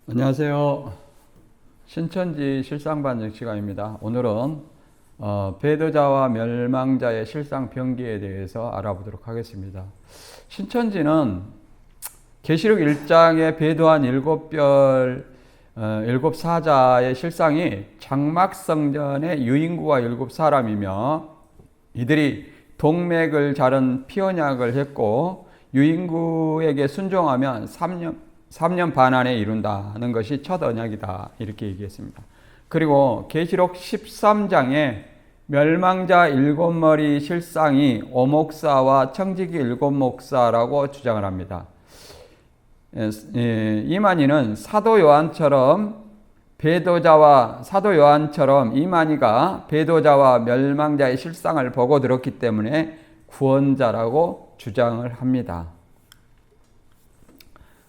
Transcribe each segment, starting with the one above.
안녕하세요. 신천지 실상반증 시간입니다. 오늘은 배도자와 멸망자의 실상 병기에 대해서 알아보도록 하겠습니다. 신천지는 계시록 1장에 배도한 일곱 사자의 실상이 장막성전의 유인구가 7사람이며 이들이 동맥을 자른 피언약을 했고 유인구에게 순종하면 3년 반 안에 이룬다는 것이 첫 언약이다, 이렇게 얘기했습니다. 그리고 계시록 13장에 멸망자 7머리 실상이 오목사와 청지기 7목사라고 주장을 합니다. 이만희는 사도 요한처럼 이만희가 배도자와 멸망자의 실상을 보고 들었기 때문에 구원자라고 주장을 합니다.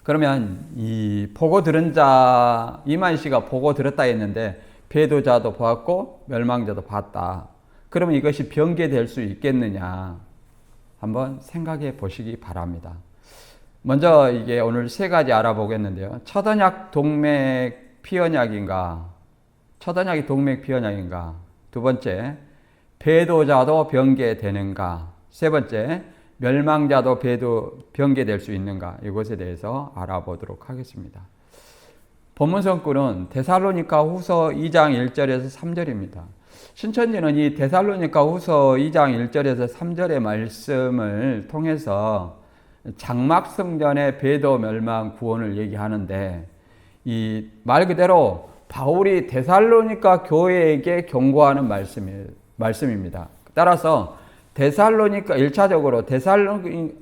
그러면 이 보고 들은 자, 이만희 씨가 보고 들었다 했는데 배도자도 보았고 멸망자도 봤다. 그러면 이것이 병개될 수 있겠느냐? 한번 생각해 보시기 바랍니다. 먼저 이게 오늘 세 가지 알아보겠는데요. 첫 언약 동맥 피언약인가? 첫 언약이 동맥 피언약인가? 두 번째, 배도자도 병개되는가? 세 번째, 멸망자도 병개될 수 있는가? 이것에 대해서 알아보도록 하겠습니다. 본문 성구는 데살로니가 후서 2장 1절에서 3절입니다. 신천지는 이 데살로니가 후서 2장 1절에서 3절의 말씀을 통해서 장막성전의 배도 멸망 구원을 얘기하는데, 이 말 그대로 바울이 데살로니가 교회에게 경고하는 말씀입니다. 따라서 데살로니가 1차적으로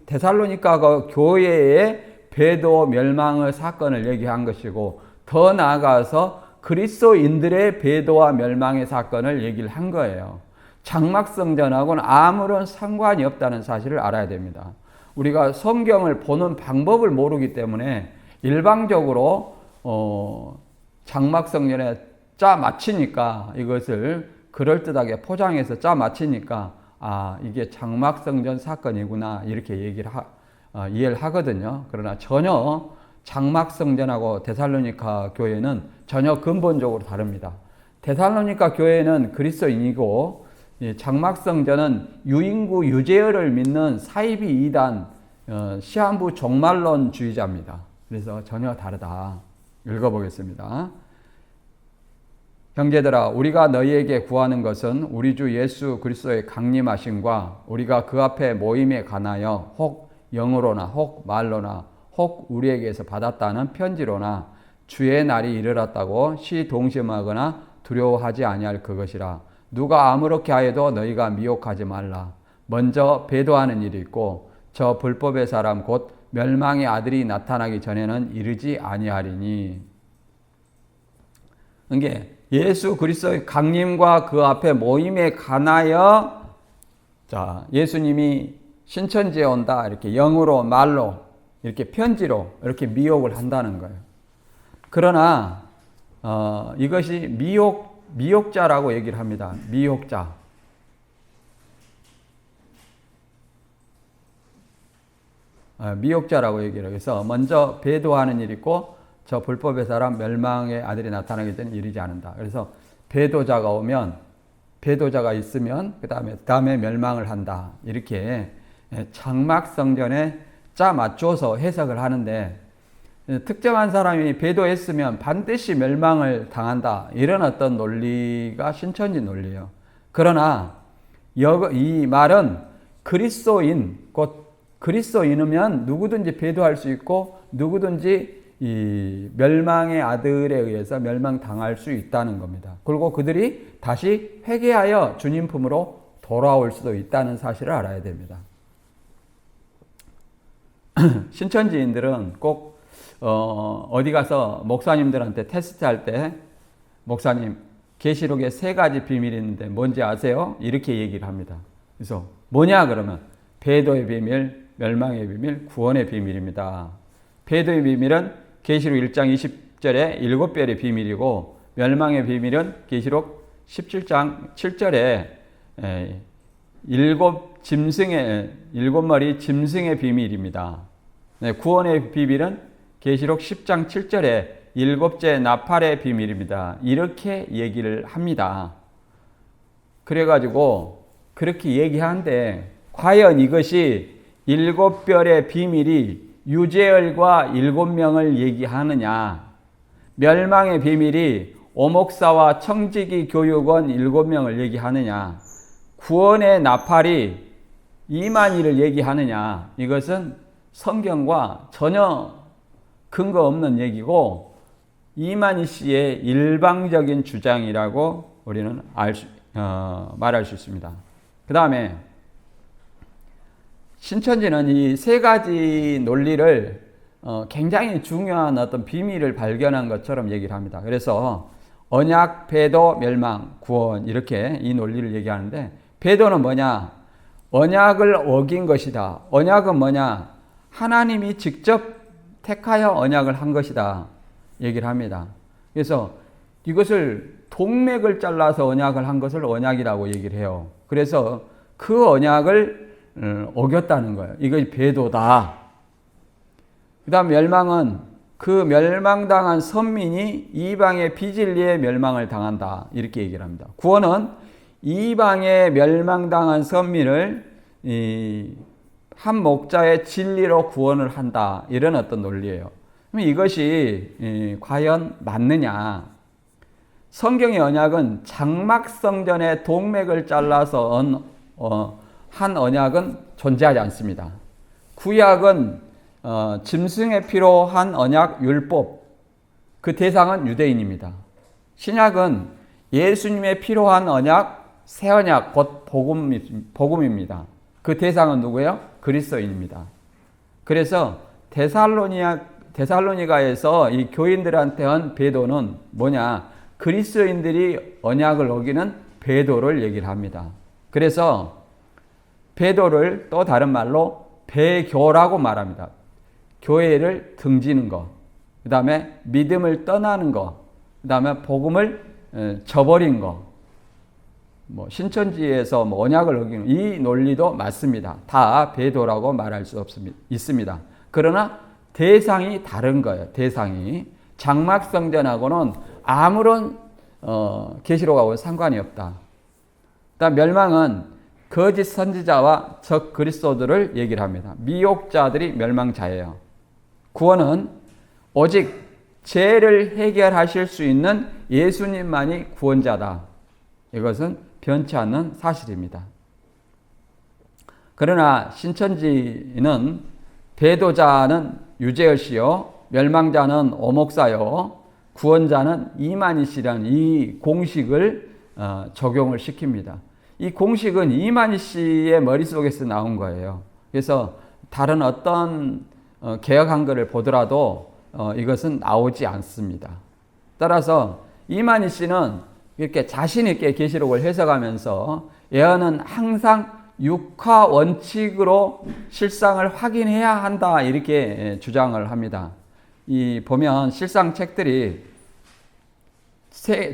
데살로니가 교회의 배도 멸망의 사건을 얘기한 것이고, 더 나아가서 그리스도인들의 배도와 멸망의 사건을 얘기를 한 거예요. 장막성전하고는 아무런 상관이 없다는 사실을 알아야 됩니다. 우리가 성경을 보는 방법을 모르기 때문에 일방적으로 장막성전에 짜 맞히니까, 이것을 그럴듯하게 포장해서 짜 맞히니까 이게 장막성전 사건이구나, 이렇게 이해를 하거든요. 그러나 전혀 장막성전하고 데살로니가 교회는 전혀 근본적으로 다릅니다. 데살로니가 교회는 그리스도인이고, 장막성전은 유인구 유재열을 믿는 사이비 이단 시한부 종말론주의자입니다. 그래서 전혀 다르다. 읽어보겠습니다. 형제들아, 우리가 너희에게 구하는 것은 우리 주 예수 그리스도의 강림하심과 우리가 그 앞에 모임에 관하여 혹 영으로나 혹 말로나 혹 우리에게서 받았다는 편지로나 주의 날이 이르렀다고 시동심하거나 두려워하지 아니할 그것이라. 누가 아무렇게 하여도 너희가 미혹하지 말라. 먼저 배도하는 일이 있고 저 불법의 사람 곧 멸망의 아들이 나타나기 전에는 이르지 아니하리니. 이게 예수 그리스도의 강림과 그 앞에 모임에 관하여, 예수님이 신천지에 온다, 이렇게 영으로 말로 이렇게 편지로 이렇게 미혹을 한다는 거예요. 그러나 이것이 미혹자라고 얘기를 합니다. 미혹자. 미혹자라고 얘기를 해서 먼저 배도하는 일이 있고 저 불법의 사람 멸망의 아들이 나타나기 전에 이르지 않는다. 그래서 배도자가 오면, 배도자가 있으면 그 다음에 멸망을 한다. 이렇게 장막성전에 짜 맞춰서 해석을 하는데, 특정한 사람이 배도했으면 반드시 멸망을 당한다, 이런 어떤 논리가 신천지 논리예요. 그러나 이 말은 곧 그리스도인이면 누구든지 배도할 수 있고 누구든지 이 멸망의 아들에 의해서 멸망당할 수 있다는 겁니다. 그리고 그들이 다시 회개하여 주님 품으로 돌아올 수도 있다는 사실을 알아야 됩니다. 신천지인들은 꼭 어디 가서 목사님들한테 테스트할 때, 목사님, 계시록에 3가지 비밀이 있는데 뭔지 아세요? 이렇게 얘기를 합니다. 그래서 뭐냐 그러면 배도의 비밀, 멸망의 비밀, 구원의 비밀입니다. 배도의 비밀은 계시록 1장 20절에 7별의 비밀이고, 멸망의 비밀은 계시록 17장 7절에 7머리 짐승의 비밀입니다. 구원의 비밀은 계시록 10장 7절에 일곱째 나팔의 비밀입니다. 이렇게 얘기를 합니다. 그래가지고 그렇게 얘기하는데 과연 이것이 일곱 별의 비밀이 유재열과 일곱 명을 얘기하느냐, 멸망의 비밀이 오목사와 청지기 교육원 일곱 명을 얘기하느냐, 구원의 나팔이 이만희를 얘기하느냐, 이것은 성경과 전혀 근거 없는 얘기고 이만희 씨의 일방적인 주장이라고 우리는 말할 수 있습니다. 그 다음에 신천지는 이 세 가지 논리를 굉장히 중요한 어떤 비밀을 발견한 것처럼 얘기를 합니다. 그래서 언약, 배도, 멸망, 구원 이렇게 이 논리를 얘기하는데, 배도는 뭐냐? 언약을 어긴 것이다. 언약은 뭐냐? 하나님이 직접 택하여 언약을 한 것이다. 얘기를 합니다. 그래서 이것을 동맥을 잘라서 언약을 한 것을 언약이라고 얘기를 해요. 그래서 그 언약을 어겼다는 거예요. 이것이 배도다. 그 다음 멸망은 그 멸망당한 선민이 이방의 비진리에 멸망을 당한다. 이렇게 얘기를 합니다. 구원은 이방의 멸망당한 선민을 한 목자의 진리로 구원을 한다. 이런 어떤 논리예요. 그럼 이것이 과연 맞느냐? 성경의 언약은 장막성전의 동맥을 잘라서 한 언약은 존재하지 않습니다. 구약은 짐승의 피로 한 언약 율법, 그 대상은 유대인입니다. 신약은 예수님의 피로 한 언약, 새 언약, 곧 복음입니다. 그 대상은 누구예요? 그리스도인입니다. 그래서 데살로니가에서 이 교인들한테 한 배도는 뭐냐? 그리스도인들이 언약을 어기는 배도를 얘기를 합니다. 그래서 배도를 또 다른 말로 배교라고 말합니다. 교회를 등지는 것, 그 다음에 믿음을 떠나는 것, 그 다음에 복음을 저버린 것, 신천지에서 언약을 어기는 이 논리도 맞습니다. 다 배도라고 말할 수 있습니다. 그러나 대상이 다른 거예요. 대상이 장막성전하고는 아무런 계시록하고 상관이 없다. 그다음 멸망은 거짓 선지자와 적 그리스도들을 얘기를 합니다. 미혹자들이 멸망자예요. 구원은 오직 죄를 해결하실 수 있는 예수님만이 구원자다. 이것은 변치 않는 사실입니다. 그러나 신천지는 배도자는 유재열 씨요, 멸망자는 오목사요, 구원자는 이만희 씨라는 이 공식을 적용을 시킵니다. 이 공식은 이만희 씨의 머릿속에서 나온 거예요. 그래서 다른 어떤 개혁 한글을 보더라도 이것은 나오지 않습니다. 따라서 이만희 씨는 이렇게 자신 있게 계시록을 해석하면서 예언은 항상 육화 원칙으로 실상을 확인해야 한다 이렇게 주장을 합니다. 보면 실상 책들이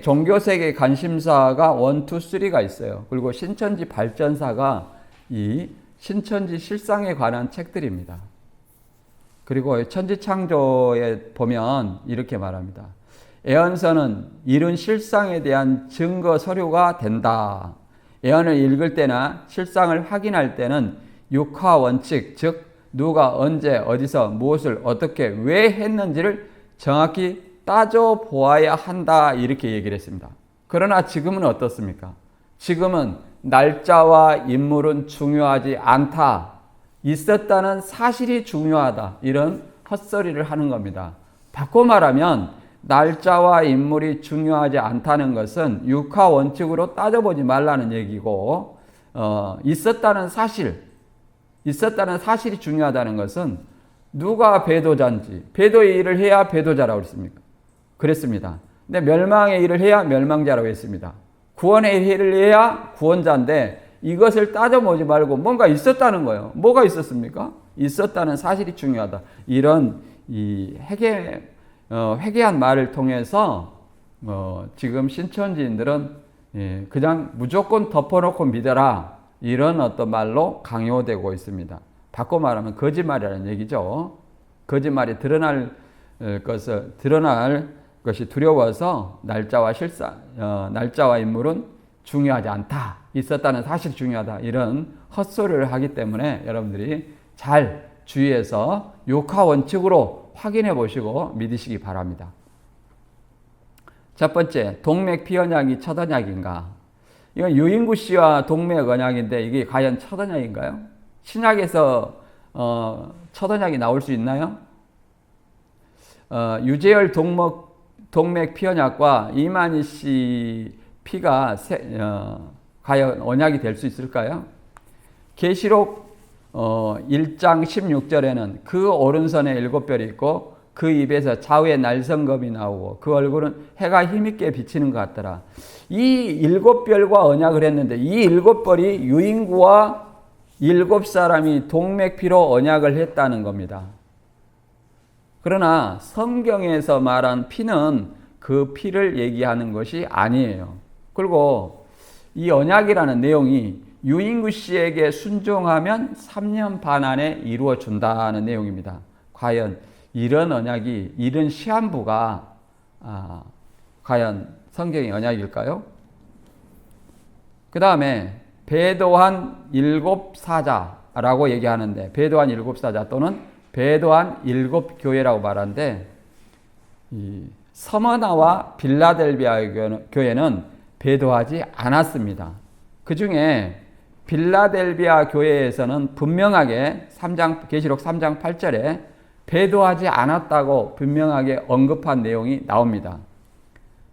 종교세계 관심사가 1, 2, 3가 있어요. 그리고 신천지 발전사가 이 신천지 실상에 관한 책들입니다. 그리고 천지창조에 보면 이렇게 말합니다. 예언서는 이룬 실상에 대한 증거 서류가 된다. 예언을 읽을 때나 실상을 확인할 때는 육화 원칙, 즉 누가 언제 어디서 무엇을 어떻게 왜 했는지를 정확히 따져보아야 한다 이렇게 얘기를 했습니다. 그러나 지금은 어떻습니까? 지금은 날짜와 인물은 중요하지 않다. 있었다는 사실이 중요하다. 이런 헛소리를 하는 겁니다. 바꿔 말하면 날짜와 인물이 중요하지 않다는 것은 육화 원칙으로 따져보지 말라는 얘기고, 있었다는 사실이 중요하다는 것은 누가 배도자인지, 배도의 일을 해야 배도자라고 그랬습니다. 근데 멸망의 일을 해야 멸망자라고 했습니다. 구원의 일을 해야 구원자인데 이것을 따져보지 말고 뭔가 있었다는 거예요. 뭐가 있었습니까? 있었다는 사실이 중요하다. 이런 회개한 말을 통해서 지금 신천지인들은 그냥 무조건 덮어놓고 믿어라 이런 어떤 말로 강요되고 있습니다. 바꿔 말하면 거짓말이라는 얘기죠. 거짓말이 드러날 것을 드러날 것이 두려워서 날짜와 인물은 중요하지 않다. 있었다는 사실이 중요하다. 이런 헛소리를 하기 때문에 여러분들이 잘 주의해서 욕화 원칙으로 확인해 보시고 믿으시기 바랍니다. 첫 번째, 동맥 피언약이 첫 언약인가? 이건 유인구 씨와 동맥 언약인데 이게 과연 첫 언약인가요? 신약에서 첫 언약이 나올 수 있나요? 유재열 동맥 피언약과 이만희 씨 피가 과연 언약이 될 수 있을까요? 계시록 1장 16절에는 그 오른손에 7별이 있고 그 입에서 좌우에 날성검이 나오고 그 얼굴은 해가 힘있게 비치는 것 같더라. 이 7별과 언약을 했는데 이 7별이 유인구와 7사람이 동맥피로 언약을 했다는 겁니다. 그러나 성경에서 말한 피는 그 피를 얘기하는 것이 아니에요. 그리고 이 언약이라는 내용이 유인구 씨에게 순종하면 3년 반 안에 이루어준다는 내용입니다. 과연 이런 언약이, 이런 시한부가 과연 성경의 언약일까요? 그 다음에 배도한 7사자라고 얘기하는데 배도한 7사자 또는 배도한 7교회라고 말하는데 이 서머나와 빌라델비아 교회는 배도하지 않았습니다. 그 중에 빌라델비아 교회에서는 분명하게 계시록 3장 8절에 배도하지 않았다고 분명하게 언급한 내용이 나옵니다.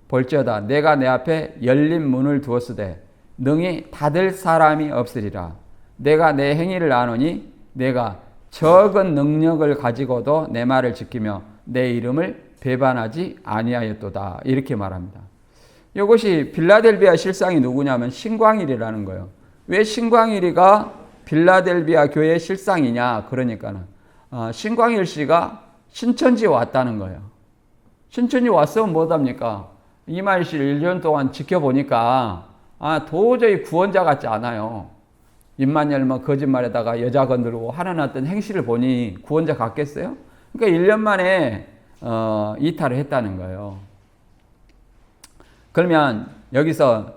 볼지어다 내가 내 앞에 열린 문을 두었으되 능히 닫을 사람이 없으리라. 내가 내 행위를 아노니 내가 적은 능력을 가지고도 내 말을 지키며 내 이름을 배반하지 아니하였도다. 이렇게 말합니다. 이것이 빌라델비아 실상이 누구냐면 신광일이라는 거예요. 왜 신광일이가 빌라델비아 교회의 실상이냐? 그러니까는 신광일 씨가 신천지에 왔다는 거예요. 신천지 왔으면 뭐합니까? 이만희 씨를 1년 동안 지켜보니까 도저히 구원자 같지 않아요. 입만 열면 거짓말에다가 여자 건들고 하는 어떤 행실을 보니 구원자 같겠어요? 그러니까 1년 만에 이탈을 했다는 거예요. 그러면 여기서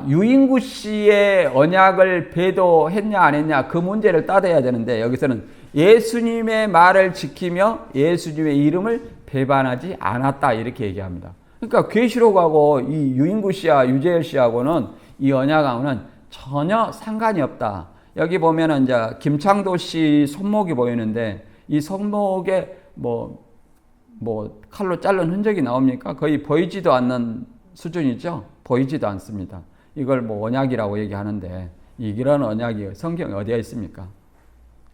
유인구 씨의 언약을 배도했냐 안 했냐 그 문제를 따져야 되는데 여기서는 예수님의 말을 지키며 예수님의 이름을 배반하지 않았다 이렇게 얘기합니다. 그러니까 계시록하고 이 유인구 씨와 유재열 씨하고는 이 언약하고는 전혀 상관이 없다. 여기 보면은 이제 김창도 씨 손목이 보이는데 이 손목에 뭐 칼로 자른 흔적이 나옵니까? 거의 보이지도 않는 수준이죠. 보이지도 않습니다. 이걸 언약이라고 얘기하는데 이런 언약이 성경에 어디에 있습니까?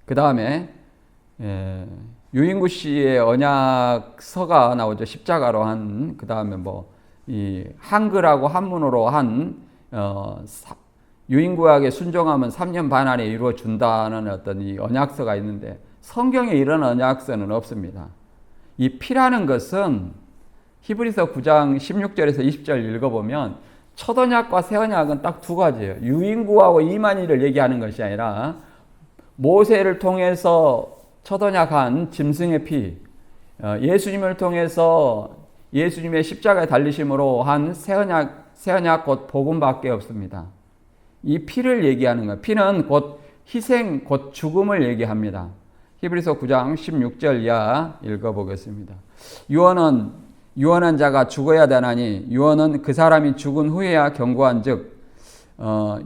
그 다음에 유인구 씨의 언약서가 나오죠. 십자가로 한, 그 다음에 이 한글하고 한문으로 한 유인구에게 순종하면 3년 반 안에 이루어준다는 어떤 이 언약서가 있는데 성경에 이런 언약서는 없습니다. 이 피라는 것은 히브리서 9장 16절에서 20절 읽어보면 첫 언약과 새 언약은 딱 두 가지예요. 유인구하고 이만희를 얘기하는 것이 아니라 모세를 통해서 첫 언약한 짐승의 피, 예수님을 통해서 예수님의 십자가에 달리심으로 한 새 언약 곧 복음밖에 없습니다. 이 피를 얘기하는 거예요. 피는 곧 희생, 곧 죽음을 얘기합니다. 히브리서 9장 16절 이하 읽어보겠습니다. 유언한 자가 죽어야 되나니 유언은 그 사람이 죽은 후에야 경고한 즉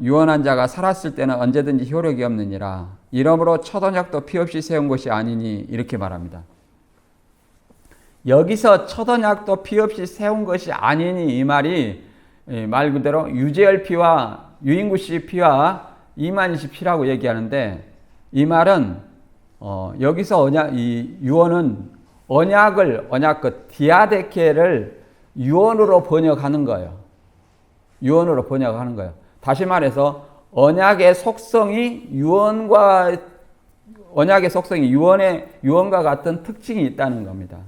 유언한 자가 살았을 때는 언제든지 효력이 없느니라. 이러므로 첫 언약도 피 없이 세운 것이 아니니 이렇게 말합니다. 여기서 첫 언약도 피 없이 세운 것이 아니니 이 말이 말 그대로 유재열 피와 유인구 씨 피와 이만희 씨 피라고 얘기하는데 이 말은 여기서 이 유언은 언약 디아데케를 유언으로 번역하는 거예요. 유언으로 번역하는 거예요. 다시 말해서 언약의 속성이 유언과 같은 특징이 있다는 겁니다.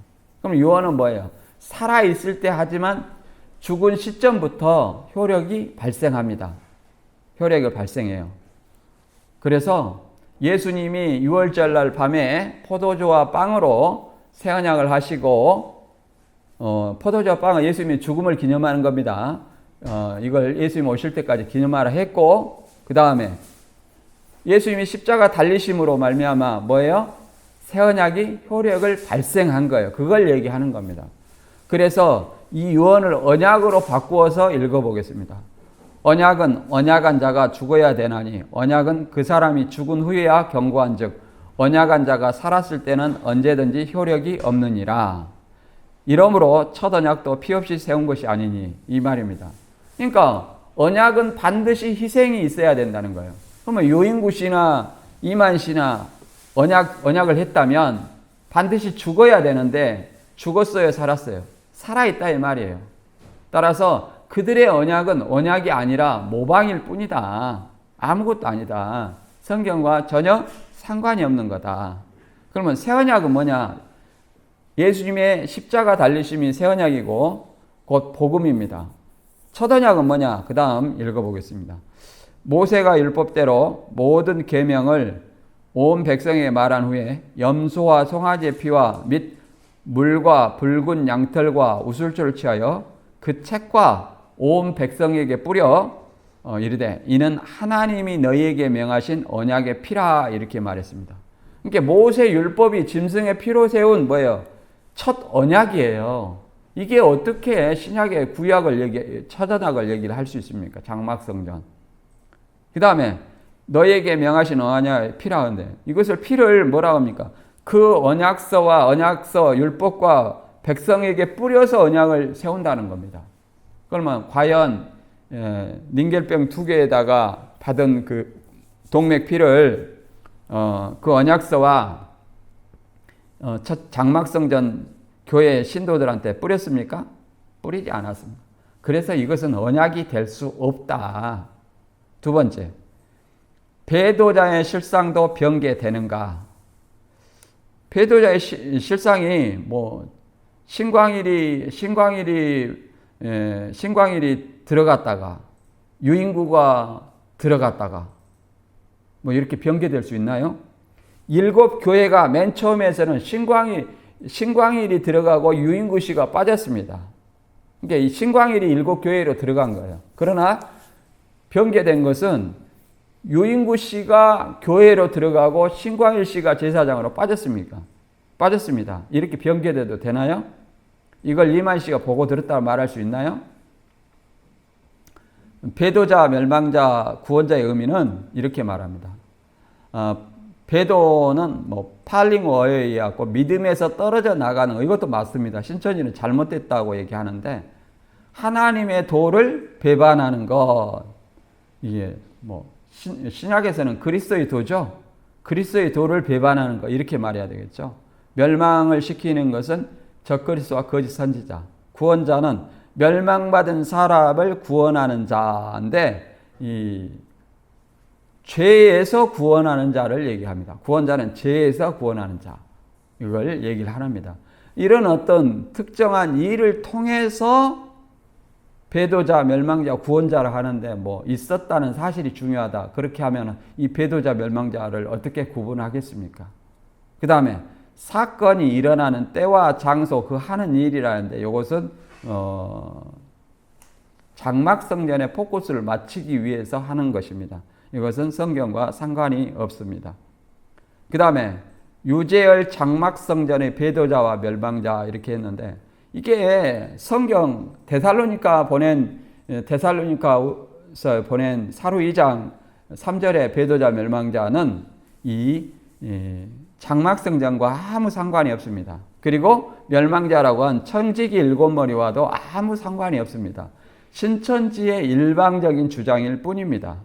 그럼 유언은 뭐예요? 살아 있을 때 하지만 죽은 시점부터 효력이 발생합니다. 효력이 발생해요. 그래서 예수님이 6월절 날 밤에 포도주와 빵으로 새 언약을 하시고 포도주와 빵은 예수님의 죽음을 기념하는 겁니다. 이걸 예수님 오실 때까지 기념하라 했고, 그 다음에 예수님이 십자가 달리심으로 말미암아 뭐예요? 새 언약이 효력을 발생한 거예요. 그걸 얘기하는 겁니다. 그래서 이 유언을 언약으로 바꾸어서 읽어보겠습니다. 언약은 언약한 자가 죽어야 되나니 언약은 그 사람이 죽은 후에야 경고한 즉 언약한 자가 살았을 때는 언제든지 효력이 없느니라. 이러므로 첫 언약도 피 없이 세운 것이 아니니, 이 말입니다. 그러니까 언약은 반드시 희생이 있어야 된다는 거예요. 그러면 요인구 씨나 이만 씨나 언약을 했다면 반드시 죽어야 되는데 죽었어요, 살았어요? 살아있다 이 말이에요. 따라서 그들의 언약은 언약이 아니라 모방일 뿐이다. 아무것도 아니다. 성경과 전혀 상관이 없는 거다. 그러면 새 언약은 뭐냐? 예수님의 십자가 달리심이 새 언약이고 곧 복음입니다. 첫 언약은 뭐냐? 그 다음 읽어보겠습니다. 모세가 율법대로 모든 계명을 온 백성에게 말한 후에 염소와 송아지의 피와 및 물과 붉은 양털과 우슬초를 취하여 그 책과 온 백성에게 뿌려 이르되 이는 하나님이 너희에게 명하신 언약의 피라, 이렇게 말했습니다. 그러니까 모세 율법이 짐승의 피로 세운 뭐예요? 첫 언약이에요. 이게 어떻게 신약의 구약을 첫 언약을 얘기를 할 수 있습니까? 장막성전. 그 다음에 너희에게 명하신 언약의 피라 하는데 이것을 피를 뭐라고 합니까? 그 언약서 율법과 백성에게 뿌려서 언약을 세운다는 겁니다. 그러면 과연 닌겔병 2개에다가 받은 그 동맥 피를 그 언약서와 첫 장막성전 교회 신도들한테 뿌렸습니까? 뿌리지 않았습니다. 그래서 이것은 언약이 될 수 없다. 두 번째, 배도자의 실상도 변개되는가? 배도자의 실상이 뭐 신광일이 들어갔다가 유인구가 들어갔다가 뭐 이렇게 변개될 수 있나요? 7 교회가 맨 처음에서는 신광일이 들어가고 유인구 씨가 빠졌습니다. 그러니까 이 신광일이 7 교회로 들어간 거예요. 그러나 변개된 것은 유인구 씨가 교회로 들어가고 신광일 씨가 제사장으로 빠졌습니까? 빠졌습니다. 이렇게 변개돼도 되나요? 이걸 이만 씨가 보고 들었다고 말할 수 있나요? 배도자, 멸망자, 구원자의 의미는 이렇게 말합니다. 배도는 뭐 팔링워에 의하고 믿음에서 떨어져 나가는, 이것도 맞습니다. 신천지는 잘못됐다고 얘기하는데 하나님의 도를 배반하는 것, 이게 뭐 신약에서는 그리스도의 도죠. 그리스도의 도를 배반하는 것, 이렇게 말해야 되겠죠. 멸망을 시키는 것은 적그리스도와 거짓 선지자, 구원자는 멸망받은 사람을 구원하는 자인데 이 죄에서 구원하는 자를 얘기합니다. 구원자는 죄에서 구원하는 자, 이걸 얘기를 합니다. 이런 어떤 특정한 일을 통해서 배도자, 멸망자, 구원자를 하는데 뭐 있었다는 사실이 중요하다. 그렇게 하면 이 배도자, 멸망자를 어떻게 구분하겠습니까? 그 다음에 사건이 일어나는 때와 장소, 그 하는 일이라는데 이것은 장막성전의 포커스를 맞추기 위해서 하는 것입니다. 이것은 성경과 상관이 없습니다. 그 다음에 유재열 장막성전의 배도자와 멸망자 이렇게 했는데 이게 성경 데살로니가서 보낸 사루 2장 3절의 배도자 멸망자는 이 장막성전과 아무 상관이 없습니다. 그리고 멸망자라고 한 천지기 7머리와도 아무 상관이 없습니다. 신천지의 일방적인 주장일 뿐입니다.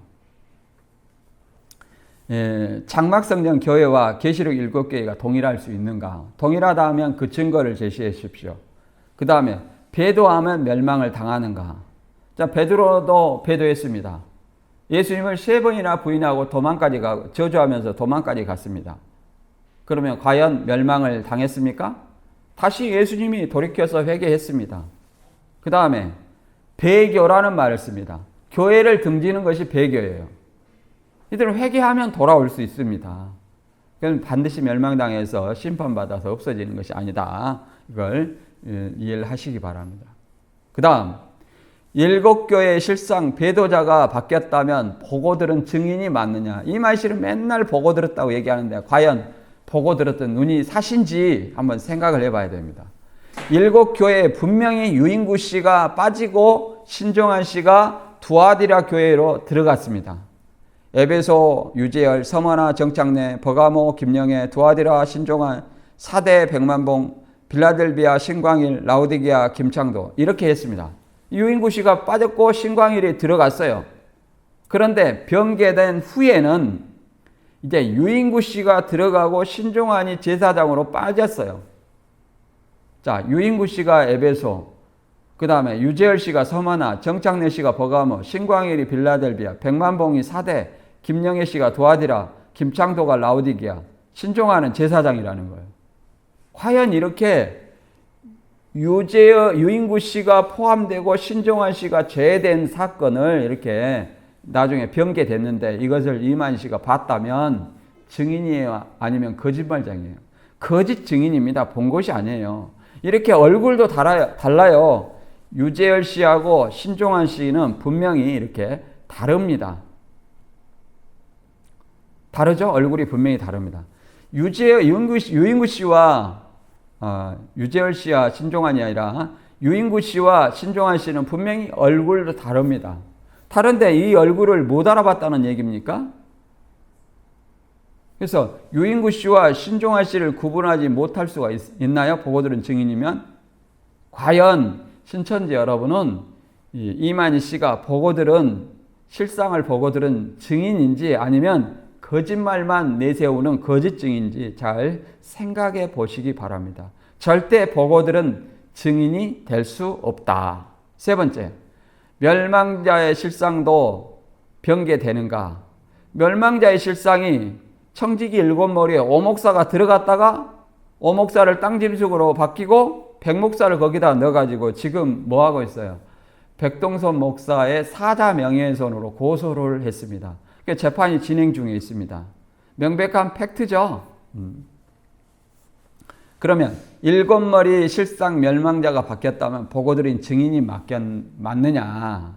장막성전 교회와 계시록 7교회가 동일할 수 있는가? 동일하다 하면 그 증거를 제시해 주십시오. 그 다음에 배도하면 멸망을 당하는가? 자, 베드로도 배도했습니다. 예수님을 3번이나 부인하고 저주하면서 도망까지 갔습니다. 그러면 과연 멸망을 당했습니까? 다시 예수님이 돌이켜서 회개했습니다. 그 다음에 배교라는 말을 씁니다. 교회를 등지는 것이 배교예요. 이들은 회개하면 돌아올 수 있습니다. 그건 반드시 멸망당해서 심판받아서 없어지는 것이 아니다. 이걸 이해를 하시기 바랍니다. 그 다음 7교회의 실상 배도자가 바뀌었다면 보고 들은 증인이 맞느냐. 이만희씨는 맨날 보고 들었다고 얘기하는데 과연 보고 들었던 눈이 사신지 한번 생각을 해봐야 됩니다. 7교회에 분명히 유인구 씨가 빠지고 신종환 씨가 두아디라 교회로 들어갔습니다. 에베소, 유재열, 서머나, 정창래, 버가모, 김영애, 두아디라, 신종환, 사대, 백만봉, 빌라델비아, 신광일, 라우디게아, 김창도 이렇게 했습니다. 유인구 씨가 빠졌고 신광일이 들어갔어요. 그런데 변개된 후에는 이제 유인구 씨가 들어가고 신종환이 제사장으로 빠졌어요. 자, 유인구 씨가 에베소, 그 다음에 유재열 씨가 서머나, 정창래 씨가 버가모, 신광일이 빌라델비아, 백만봉이 사대, 김영애 씨가 도아디라, 김창도가 라우디게아, 신종환은 제사장이라는 거예요. 과연 이렇게 유인구 씨가 포함되고 신종환 씨가 제외된 사건을 이렇게 나중에 변개됐는데 이것을 이만희 씨가 봤다면 증인이에요? 아니면 거짓말장이에요? 거짓 증인입니다. 본 것이 아니에요. 이렇게 얼굴도 달라요. 유재열 씨하고 신종환 씨는 분명히 이렇게 다릅니다. 다르죠? 얼굴이 분명히 다릅니다. 유인구 씨와 유재열 씨와 신종환이 아니라 유인구 씨와 신종환 씨는 분명히 얼굴도 다릅니다. 다른데 이 얼굴을 못 알아봤다는 얘기입니까? 그래서 유인구 씨와 신종환 씨를 구분하지 못할 수가 있나요? 보고 들은 증인이면? 과연 신천지 여러분은 이만희 씨가 보고 들은 실상을 보고 들은 증인인지 아니면 거짓말만 내세우는 거짓 증인인지 잘 생각해 보시기 바랍니다. 절대 보고 들은 증인이 될 수 없다. 세 번째, 멸망자의 실상도 변개되는가? 멸망자의 실상이 청지기 7머리에 오목사가 들어갔다가 오목사를 땅짐승으로 바뀌고 백목사를 거기다 넣어가지고 지금 뭐하고 있어요? 백동선 목사의 사자 명예훼손으로 고소를 했습니다. 재판이 진행 중에 있습니다. 명백한 팩트죠. 그러면 7머리 실상 멸망자가 바뀌었다면 보고 들인 증인이 맞느냐?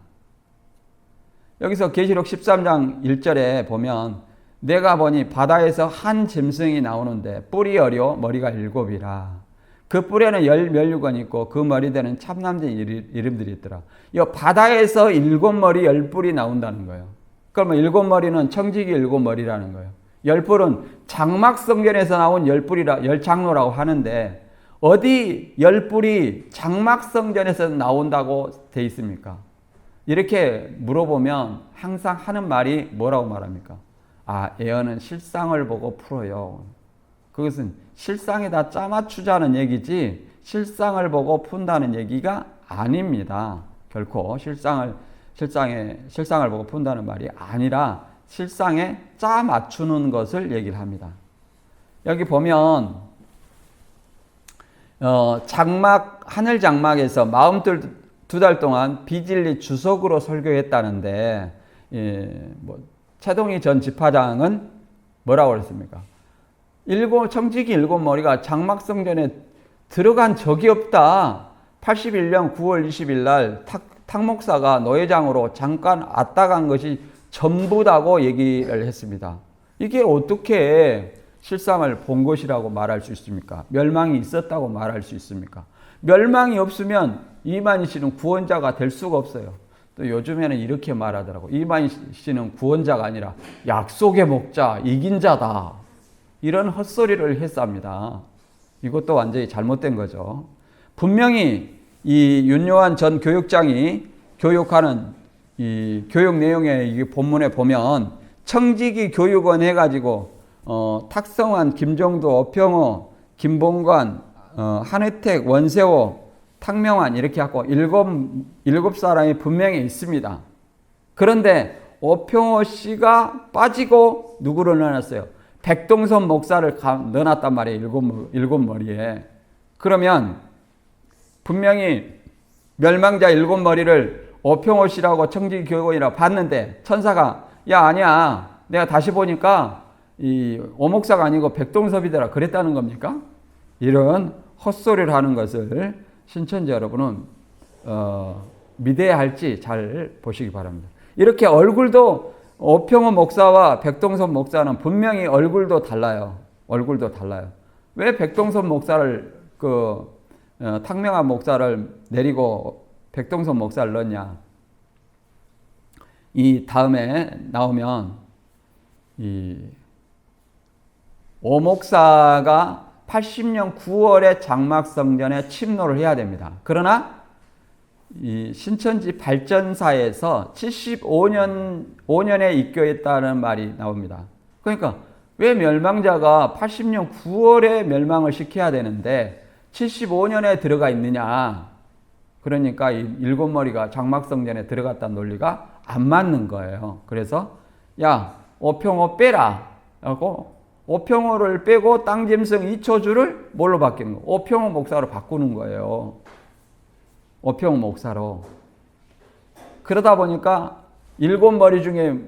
여기서 계시록 13장 1절에 보면 내가 보니 바다에서 한 짐승이 나오는데 뿔이 어려 머리가 7이라. 그 뿔에는 10면류관이 있고 그 머리대는 참남진 이름들이 있더라. 이 바다에서 7머리 10뿔이 나온다는 거예요. 그러면 7머리는 청지기 7머리라는 거예요. 10뿔은 장막성전에서 나온 10뿔이라, 10장로라고 하는데 어디 10뿔이 장막성전에서 나온다고 돼 있습니까? 이렇게 물어보면 항상 하는 말이 뭐라고 말합니까? 예언은 실상을 보고 풀어요. 그것은 실상에다 짜맞추자는 얘기지 실상을 보고 푼다는 얘기가 아닙니다. 결코 실상을 보고 푼다는 말이 아니라 실상에 짜 맞추는 것을 얘기를 합니다. 여기 보면 하늘 장막에서 42달 동안 비진리 주석으로 설교했다는데 최동희 전 집화장은 뭐라고 그랬습니까? 청지기 7머리가 장막성전에 들어간 적이 없다. 81년 9월 20일 날 탁목사가 노회장으로 잠깐 왔다 간 것이 전부다고 얘기를 했습니다. 이게 어떻게 실상을 본 것이라고 말할 수 있습니까? 멸망이 있었다고 말할 수 있습니까? 멸망이 없으면 이만희 씨는 구원자가 될 수가 없어요. 또 요즘에는 이렇게 말하더라고. 이만희 씨는 구원자가 아니라 약속의 목자, 이긴 자다. 이런 헛소리를 했습니다. 이것도 완전히 잘못된 거죠. 분명히 이 윤요한 전 교육장이 교육하는 이 교육 내용의 이 본문에 보면 청지기 교육원 해가지고 탁성환, 김종도, 어평호, 김봉관, 한혜택, 원세호, 탁명환 이렇게 하고 일곱 사람이 분명히 있습니다. 그런데 어평호 씨가 빠지고 누구를 넣어놨어요? 백동선 목사를 넣어놨단 말이에요. 일곱 머리에. 그러면 분명히 멸망자 7머리를 어평호 씨라고 청지기 교육원이라고 봤는데 천사가 아니야. 내가 다시 보니까 이 오목사가 아니고 백동섭이더라 그랬다는 겁니까? 이런 헛소리를 하는 것을 신천지 여러분은 믿어야 할지 잘 보시기 바랍니다. 이렇게 얼굴도 오평호 목사와 백동섭 목사는 분명히 얼굴도 달라요. 얼굴도 달라요. 왜 백동섭 목사를 탕명한 목사를 내리고 백동섭 목사를 넣냐? 이 다음에 나오면 이 오목사가 80년 9월에 장막성전에 침노를 해야 됩니다. 그러나 이 신천지 발전사에서 75년에 입교했다는 말이 나옵니다. 그러니까 왜 멸망자가 80년 9월에 멸망을 시켜야 되는데 75년에 들어가 있느냐? 그러니까 이 일곱 머리가 장막성전에 들어갔다는 논리가 안 맞는 거예요. 그래서 야, 오평호 빼라 하고 오평호를 빼고 땅짐승 2초주를 뭘로 바뀌는 거예요? 오평호 목사로 바꾸는 거예요. 오평호 목사로. 그러다 보니까 일곱 머리 중에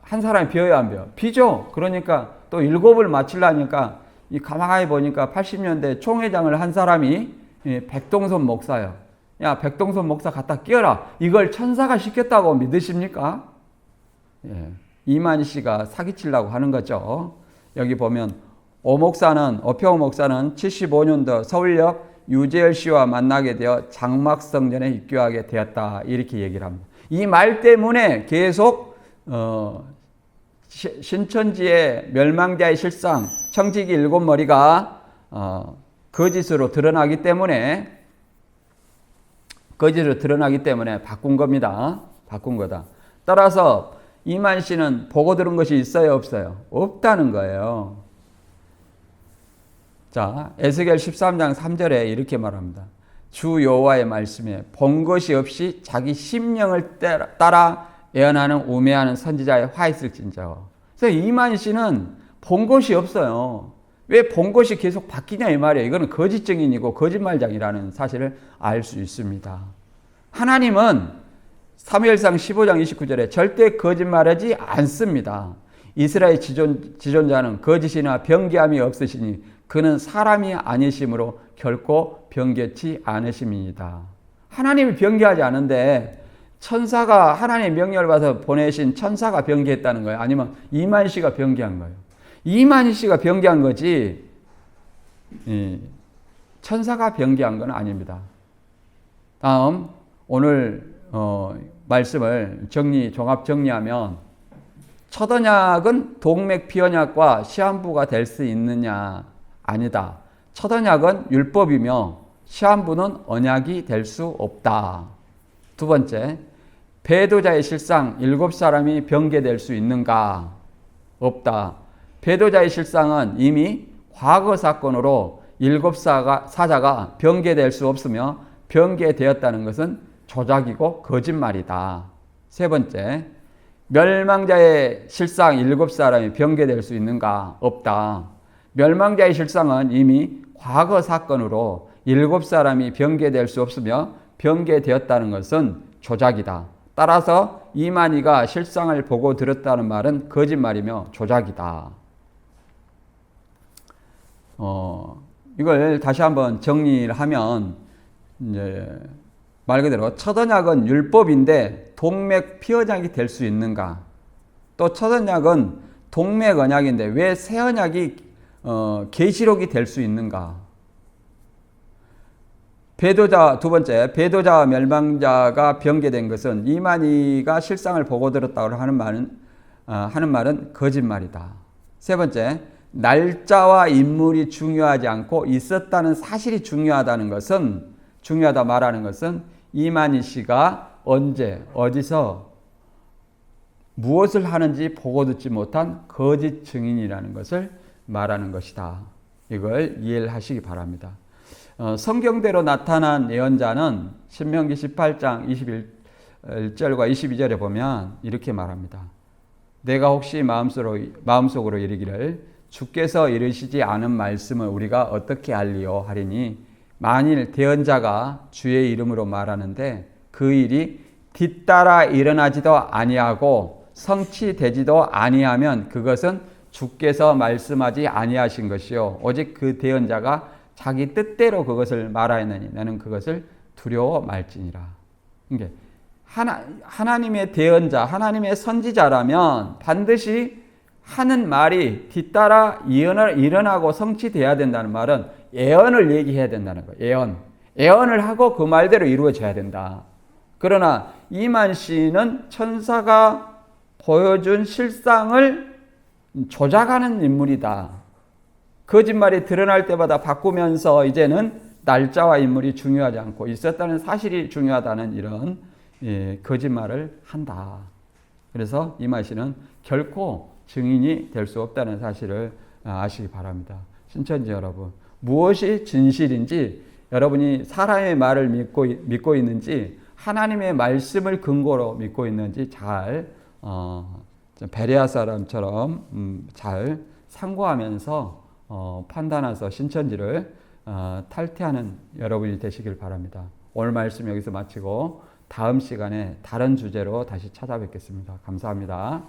한 사람이 비어야 안 비어? 비죠. 그러니까 또 일곱을 맞추려니까 이 가만히 보니까 80년대 총회장을 한 사람이 백동섭 목사예요. 야, 백동섭 목사 갖다 끼워라. 이걸 천사가 시켰다고 믿으십니까? 예. 이만희 씨가 사기치려고 하는 거죠. 여기 보면 오평호 목사는 75년도 서울역 유재열 씨와 만나게 되어 장막성전에 입교하게 되었다. 이렇게 얘기를 합니다. 이 말 때문에 계속 신천지의 멸망자의 실상, 청지기 일곱 머리가 거짓으로 드러나기 때문에 바꾼 겁니다. 바꾼 거다. 따라서 이만 씨는 보고 들은 것이 있어요, 없어요? 없다는 거예요. 자, 에스겔 13장 3절에 이렇게 말합니다. 주 여호와의 말씀에 본 것이 없이 자기 심령을 따라 예언하는 우매하는 선지자의 화 있을진저. 그래서 이만 씨는 본 것이 없어요. 왜 본 것이 계속 바뀌냐 이 말이에요. 이거는 거짓 증인이고 거짓말장이라는 사실을 알 수 있습니다. 하나님은 사무엘상 15장 29절에 절대 거짓말하지 않습니다. 이스라엘 지존자는 거짓이나 변개함이 없으시니 그는 사람이 아니심으로 결코 변개치 않으심이니이다. 하나님이 변개하지 않은데 천사가 하나님의 명령을 받아서 보내신 천사가 변개했다는 거예요? 아니면 이만희 씨가 변개한 거예요? 이만희 씨가 변개한 거지 천사가 변개한 건 아닙니다. 다음 오늘 말씀을 종합 정리하면 첫 언약은 동맥 피언약과 시한부가 될 수 있느냐? 아니다. 첫 언약은 율법이며 시한부는 언약이 될 수 없다. 두 번째, 배도자의 실상 7사람이 변개될 수 있는가? 없다. 배도자의 실상은 이미 과거 사건으로 7사자가 변개될 수 없으며 변개되었다는 것은 조작이고 거짓말이다. 세 번째, 멸망자의 실상 7사람이 변개될 수 있는가? 없다. 멸망자의 실상은 이미 과거 사건으로 7사람이 변개될 수 없으며 변개되었다는 것은 조작이다. 따라서 이만희가 실상을 보고 들었다는 말은 거짓말이며 조작이다. 이걸 다시 한번 정리를 하면 이제 말 그대로 첫 언약은 율법인데 동맥 피언약이 될 수 있는가? 또 첫 언약은 동맥 언약인데 왜 새 언약이 계시록이 될 수 있는가? 두 번째, 배도자와 멸망자가 변개된 것은 이만희가 실상을 보고 들었다고 하는 말은 거짓말이다. 세 번째, 날짜와 인물이 중요하지 않고 있었다는 사실이 중요하다 말하는 것은 이만희 씨가 언제, 어디서 무엇을 하는지 보고 듣지 못한 거짓 증인이라는 것을 말하는 것이다. 이걸 이해를 하시기 바랍니다. 성경대로 나타난 예언자는 신명기 18장 21절과 22절에 보면 이렇게 말합니다. 내가 혹시 마음속으로 이르기를 주께서 이르시지 않은 말씀을 우리가 어떻게 알리요 하리니 만일 대언자가 주의 이름으로 말하는데 그 일이 뒤따라 일어나지도 아니하고 성취되지도 아니하면 그것은 주께서 말씀하지 아니하신 것이요 오직 그 대언자가 자기 뜻대로 그것을 말하였느니 나는 그것을 두려워 말지니라. 이게 하나님의 대언자, 하나님의 선지자라면 반드시 하는 말이 뒤따라 일어나고 성취돼야 된다는 말은 예언을 얘기해야 된다는 거예요. 예언을 하고 그 말대로 이루어져야 된다. 그러나 이만 시인은 천사가 보여준 실상을 조작하는 인물이다. 거짓말이 드러날 때마다 바꾸면서 이제는 날짜와 인물이 중요하지 않고 있었다는 사실이 중요하다는 이런 거짓말을 한다. 그래서 이만 시는 결코 증인이 될 수 없다는 사실을 아시기 바랍니다. 신천지 여러분, 무엇이 진실인지 여러분이 사람의 말을 믿고 있는지 하나님의 말씀을 근거로 믿고 있는지 잘 베레아 사람처럼 잘 상고하면서 판단해서 신천지를 탈퇴하는 여러분이 되시길 바랍니다. 오늘 말씀 여기서 마치고 다음 시간에 다른 주제로 다시 찾아뵙겠습니다. 감사합니다.